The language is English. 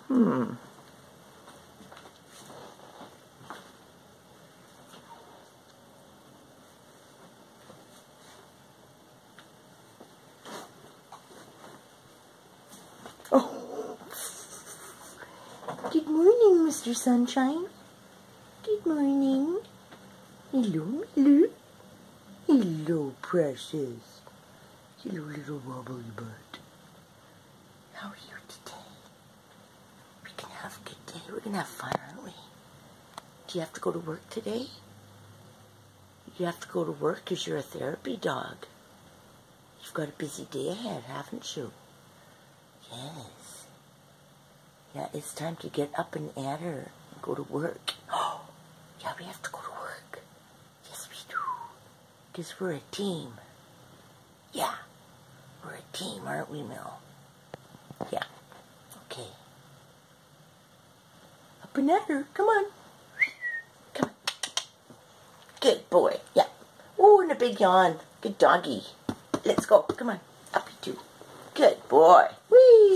Hmm. Oh. Good morning, Mr. Sunshine. Good morning. Hello, hello. Hello, precious. Hello, little wobbly butt. How are you today? We're gonna have a good day. We're gonna have fun, aren't we? Do you have to go to work today? You have to go to work because you're a therapy dog. You've got a busy day ahead, haven't you? Yes. Yeah, it's time to get up and at her and go to work. Oh, yeah, we have to go to work. Yes, we do. Because we're a team. Yeah, we're a team, aren't we, Mel? Yeah. Okay. Up and at her. Come on. Come on. Good boy. Yeah. Oh, and a big yawn. Good doggy. Let's go. Come on. Up you two. Good boy. Whee!